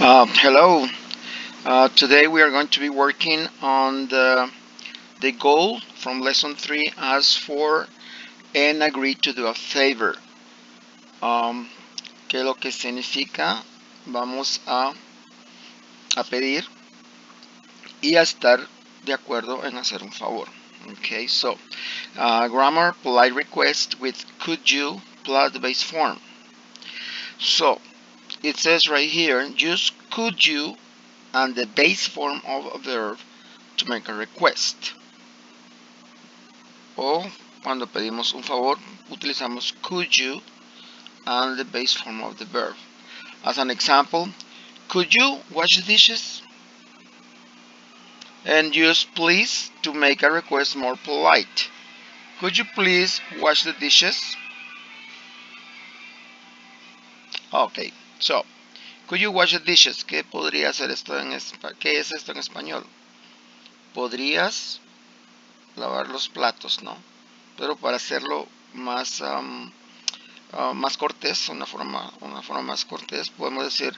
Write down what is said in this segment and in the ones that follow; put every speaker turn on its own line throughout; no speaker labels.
Hello. Today we are going to be working on the goal from lesson 3. Ask for and agree to do a favor. ¿Qué es lo que significa? Vamos a pedir y a estar de acuerdo en hacer un favor. Okay, so grammar, polite request with could you plus the base form. So it says right here, use could you and the base form of a verb to make a request. O cuando pedimos un favor, utilizamos could you and the base form of the verb. As an example, could you wash the dishes? And use please to make a request more polite. Could you please wash the dishes? Okay, so, could you wash the dishes? ¿Qué podría ser esto ¿Qué es esto en español? Podrías lavar los platos, ¿no? Pero para hacerlo más más cortés, una forma más cortés, podemos decir,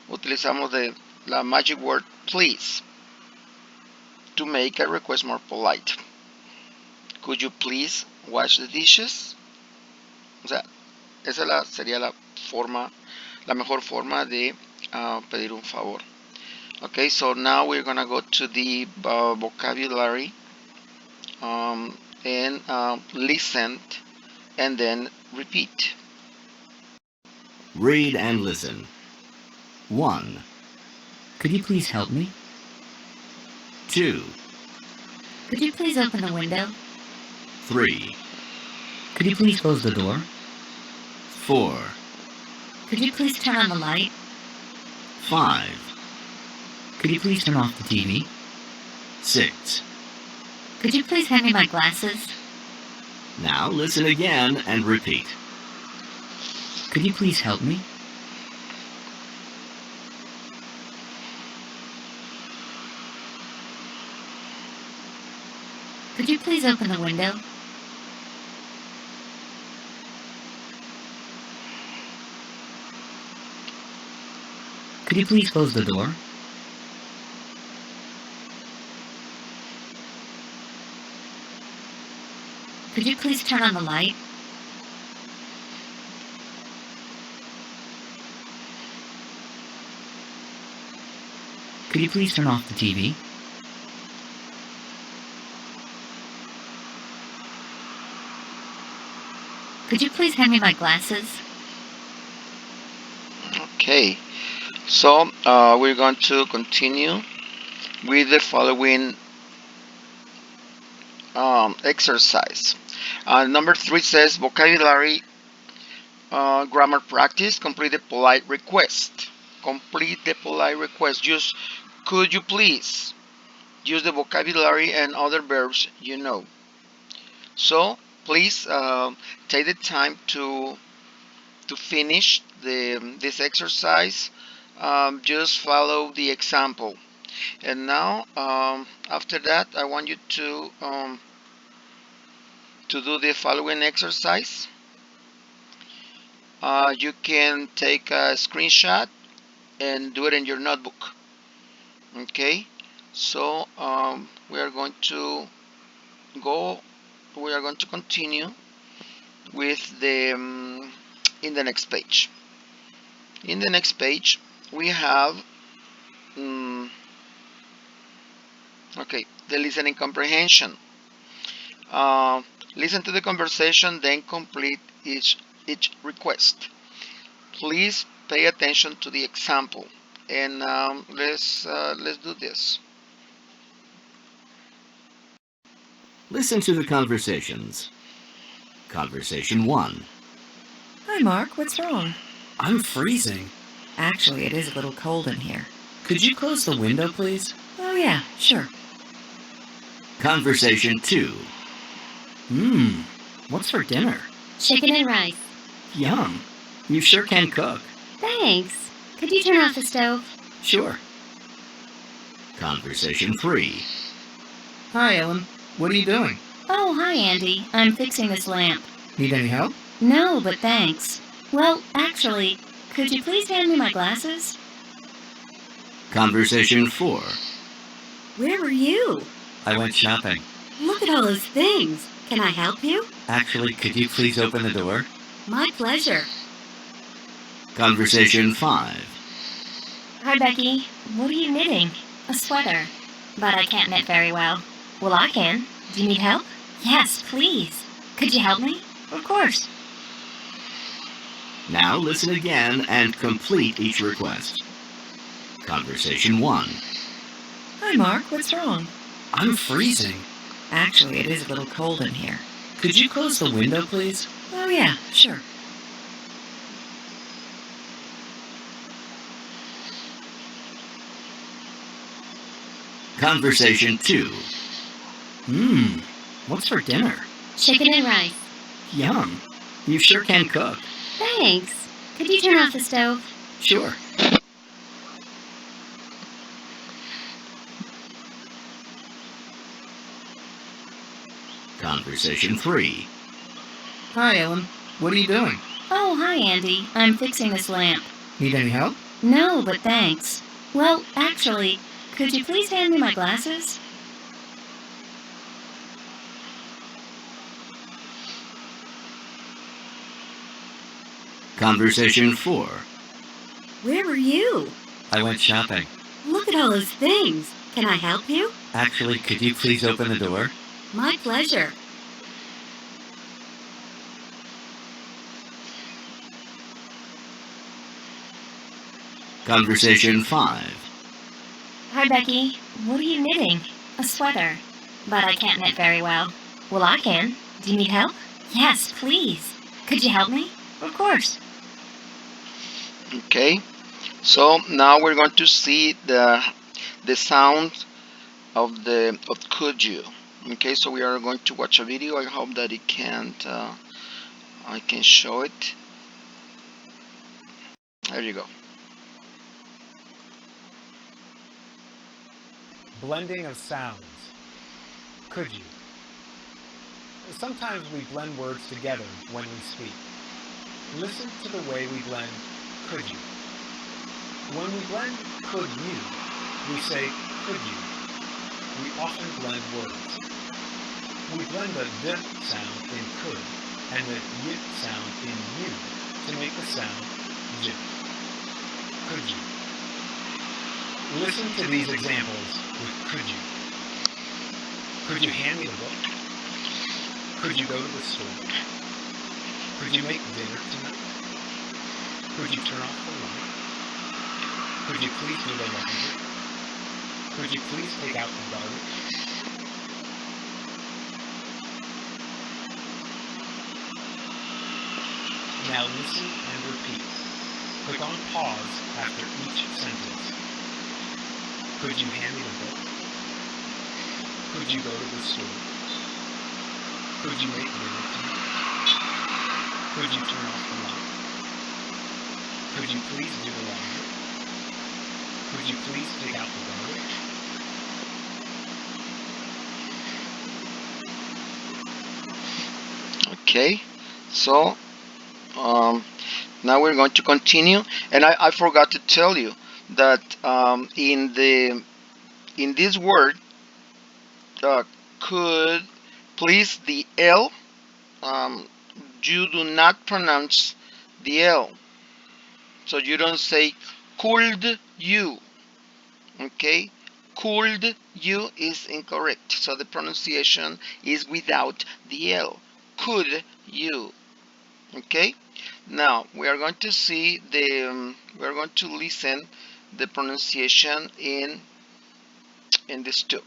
utilizamos la magic word please to make a request more polite. Could you please wash the dishes? O sea, esa sería la mejor forma de pedir un favor. Okay, so now we're gonna go to the vocabulary and listen and then repeat.
Read and listen. 1,
Could you please help me?
2,
Could you please open the window?
3,
Could you please close the door?
4,
Could you please turn on the light?
5,
Could you please turn off the TV?
6.
Could you please hand me my glasses?
Now listen again and repeat.
Could you please help me?
Could you please open the window?
Could you please close the door?
Could you please turn on the light?
Could you please turn off the TV?
Could you please hand me my glasses?
Okay, so we're going to continue with the following exercise. Number 3 says vocabulary grammar practice. Complete the polite request. Complete the polite request. Use could you please. Use the vocabulary and other verbs you know. So please take the time to finish this exercise. Just follow the example. And now, after that, I want you to do the following exercise. You can take a screenshot and do it in your notebook. Okay, so we are going to continue with the in the next page. In the next page, we have okay, the listening comprehension. Listen to the conversation, then complete each request. Please pay attention to the example, and let's do this.
Listen to the conversations. Conversation 1.
Hi, Mark. What's wrong?
I'm freezing.
Actually, it is a little cold in here.
Could you close the window, please?
Oh, yeah, sure.
Conversation 2.
What's for dinner?
Chicken and rice.
Yum. You sure can cook.
Thanks. Could you turn off the stove?
Sure.
Conversation 3.
Hi, Ellen. What are you doing?
Oh, hi, Andy. I'm fixing this lamp.
Need any help?
No, but thanks. Well, actually, could you please hand me my glasses?
Conversation 4.
Where were you?
I went shopping.
Look at all those things. Can I help you?
Actually, could you please open the door?
My pleasure.
Conversation 5.
Hi, Becky. What are you knitting? A sweater. But I can't knit very well. Well, I can. Do you need help? Yes, please. Could you help me? Of course.
Now listen again and complete each request. Conversation 1.
Hi, Mark. What's wrong?
I'm freezing.
Actually, it is a little cold in here.
Could you close the window, please?
Oh, yeah, sure.
Conversation 2.
What's for dinner?
Chicken and rice.
Yum. You sure can cook.
Thanks. Could you turn off the stove?
Sure.
Conversation 3.
Hi, Ellen. What are you doing?
Oh, hi, Andy. I'm fixing this lamp.
Need any help?
No, but thanks. Well, actually, could you please hand me my glasses?
Conversation 4.
Where were you?
I went shopping.
Look at all those things. Can I help you?
Actually, could you please open the door?
My pleasure.
Conversation 5.
Hi, Becky. What are you knitting? A sweater. But I can't knit very well. Well, I can. Do you need help? Yes, please. Could you help me? Of course.
Okay, so now we're going to see the sound of could you. Okay, so we are going to watch a video. I hope that it can't I can show it. There you go.
Blending of sounds. Could you? Sometimes we blend words together when we speak. Listen to the way we blend could you. When we blend could you, we say could you. We often blend words. We blend the d sound in could and the y sound in you to make the sound j. Could you? Listen to these examples with could you. Could you hand me the book? Could you go to the store? Could you make dinner tonight? Could you turn off the light? Could you please do the laundry? Could you please take out the garbage? Now listen and repeat. Click on pause after each sentence. Could you hand me the book? Could you go to the store? Could you make dinner tonight? Could you turn off the light? Could you please do the laundry? Could you please take out the garbage?
Okay, so now we're going to continue, and I forgot to tell you that in this word could, please, the L, you do not pronounce the L, so you don't say could you. Okay, could you is incorrect, so the pronunciation is without the L. Could you? Okay, now we are going to see we are going to listen the pronunciation in this too.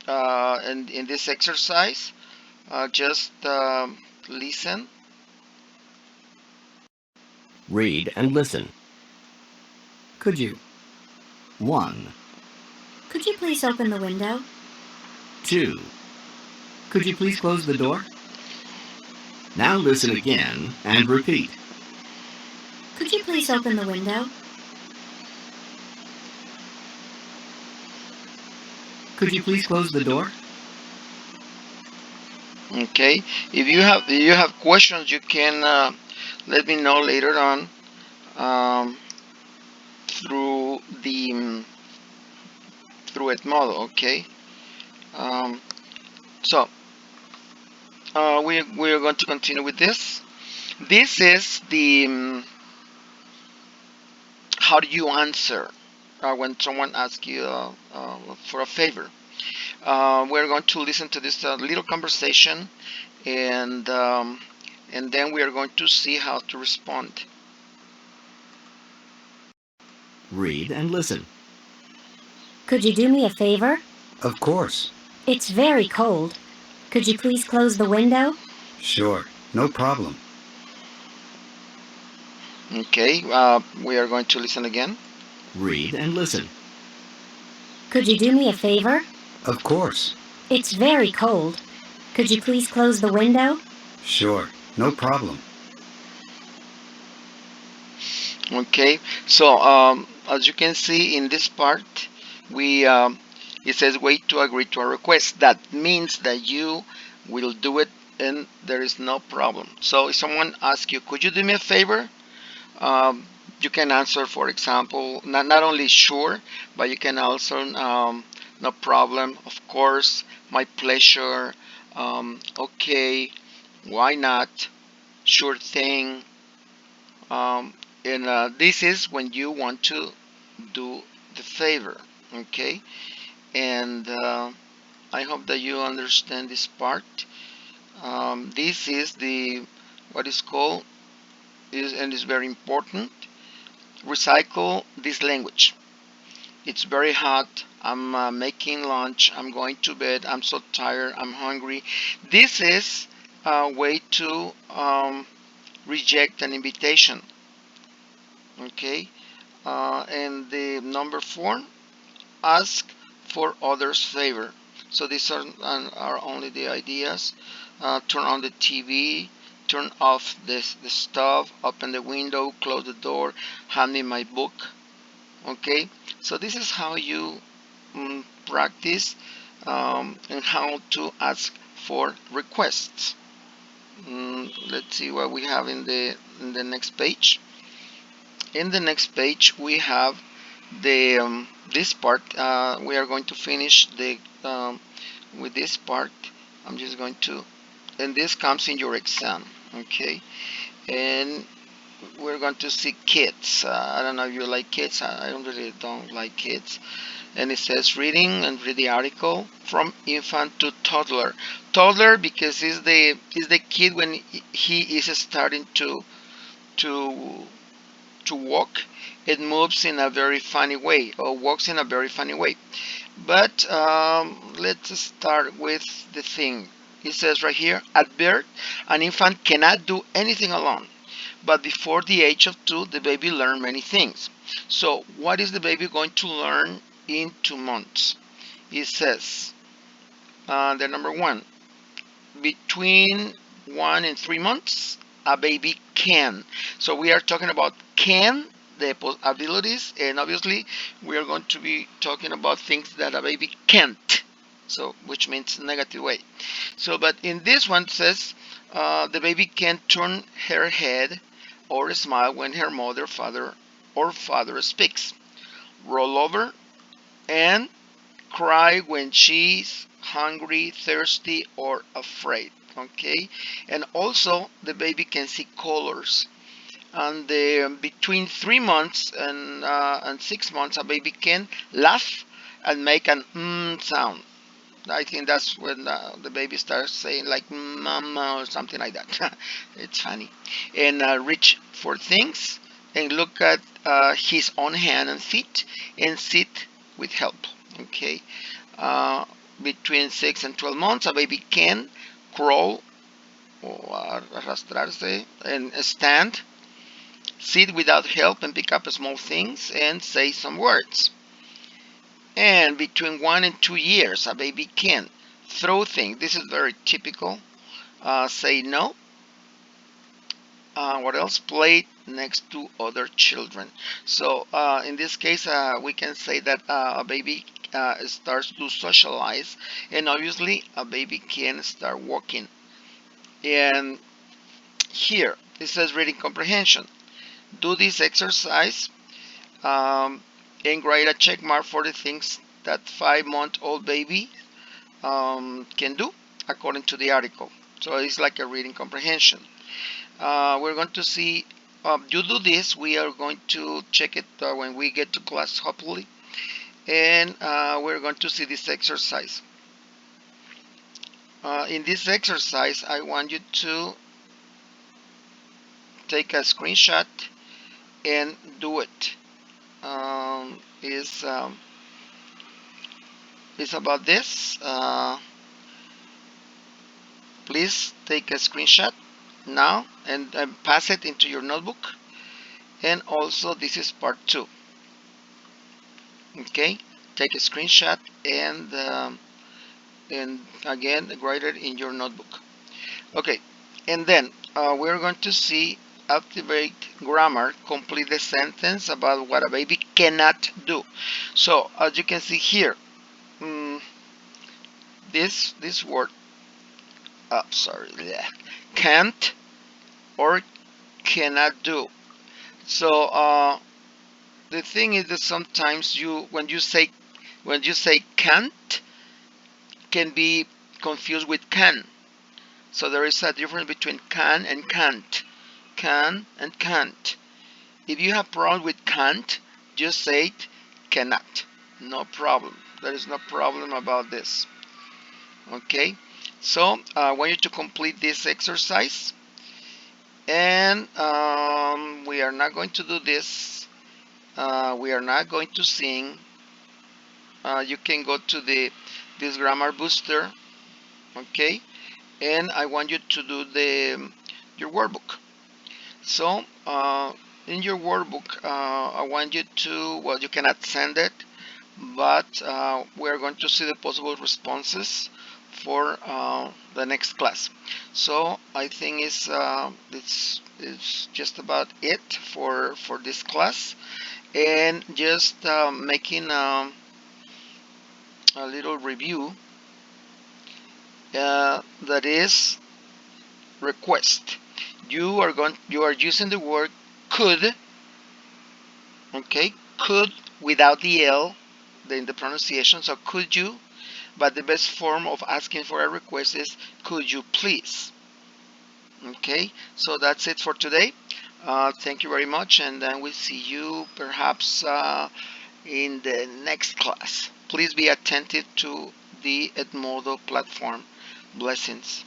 And in this exercise, just listen.
Read and listen.
Could you?
1,
Could you please open the window?
2.
Could you please close the door?
Now listen again and repeat.
Could you please open the window?
Could you please close the door?
Okay, if you have questions, you can let me know later on through the through Edmodo. Okay. So we are going to continue with this. This is the how do you answer when someone asks you for a favor. We're going to listen to this little conversation, and then we are going to see how to respond.
Read and listen.
Could you do me a favor?
Of course.
It's very cold. Could you please close the window?
Sure. No problem.
Okay, we are going to listen again.
Read and listen.
Could you do me a favor?
Of course.
It's very cold. Could you please close the window?
Sure. No problem.
Okay, so as you can see in this part, we it says wait to agree to a request. That means that you will do it and there is no problem. So if someone asks you, could you do me a favor? You can answer, for example, not only sure, but you can also no problem, of course, my pleasure, okay, why not, sure thing. And this is when you want to do the favor. Okay, and I hope that you understand this part. This is the what is called is and is very important. Recycle this language. It's very hot. I'm making lunch. I'm going to bed. I'm so tired. I'm hungry. This is a way to reject an invitation. Okay. And the number 4, ask for others' favor. So these are only the ideas. Turn on the TV, turn off the stove, open the window, close the door, hand me my book. Okay, so this is how you practice and how to ask for requests. Let's see what we have in the next page. In the next page we have the this part. We are going to finish the with this part. I'm just going to, and this comes in your exam. Okay, and we're going to see kids. I don't know if you like kids. I really don't like kids. And it says reading, and read the article from infant to toddler. Toddler because is the kid when he is starting to to walk. It moves in a very funny way, or walks in a very funny way. But let's start with the thing. It says right here, at birth, an infant cannot do anything alone. But before the age of 2, the baby learns many things. So what is the baby going to learn in 2 months? It says, the number 1, between 1 and 3 months, a baby can. So we are talking about can, the abilities, and obviously we are going to be talking about things that a baby can't. So which means negative way. So but in this one it says the baby can turn her head or smile when her mother, father, or father speaks, roll over, and cry when she's hungry, thirsty, or afraid. Okay, and also the baby can see colors. And between 3 months and 6 months, a baby can laugh and make an sound. I think that's when the baby starts saying like mama or something like that. It's funny. And reach for things and look at his own hand and feet and sit with help. Okay. Uh, Between 6 and 12 months, a baby can crawl or arrastrarse and stand, sit without help and pick up small things and say some words. And between 1 and 2 years, a baby can throw things. This is very typical. Say no. What else? Play next to other children. So in this case, we can say that a baby starts to socialize, and obviously a baby can start walking. And here it says reading comprehension. Do this exercise and write a check mark for the things that 5-month-old baby can do according to the article. So it's like a reading comprehension. We're going to see you do this. We are going to check it when we get to class, hopefully, and we're going to see this exercise. In this exercise, I want you to take a screenshot and do it. It's about this. Please take a screenshot now and pass it into your notebook. And also, this is part 2. Okay, take a screenshot and again write it in your notebook. Okay, and then we're going to see activate grammar, complete the sentence about what a baby cannot do. So as you can see here, this word can't or cannot do. So the thing is that sometimes when you say can't, can be confused with can. So there is a difference between can and can't. Can and can't. If you have problem with can't, just say it cannot. No problem. There is no problem about this. Okay. So I want you to complete this exercise. And we are not going to do this. We are not going to sing. You can go to this grammar booster. Okay. And I want you to do your workbook. So in your workbook, I want you to, well, you cannot send it, but we're going to see the possible responses for the next class. So I think it's just about it for this class, and just making a little review. That is request. You are using the word could. Okay, could without the L in the pronunciation. So could you? But the best form of asking for a request is could you please? Okay, so that's it for today. Thank you very much, and then we'll see you perhaps in the next class. Please be attentive to the Edmodo platform. Blessings.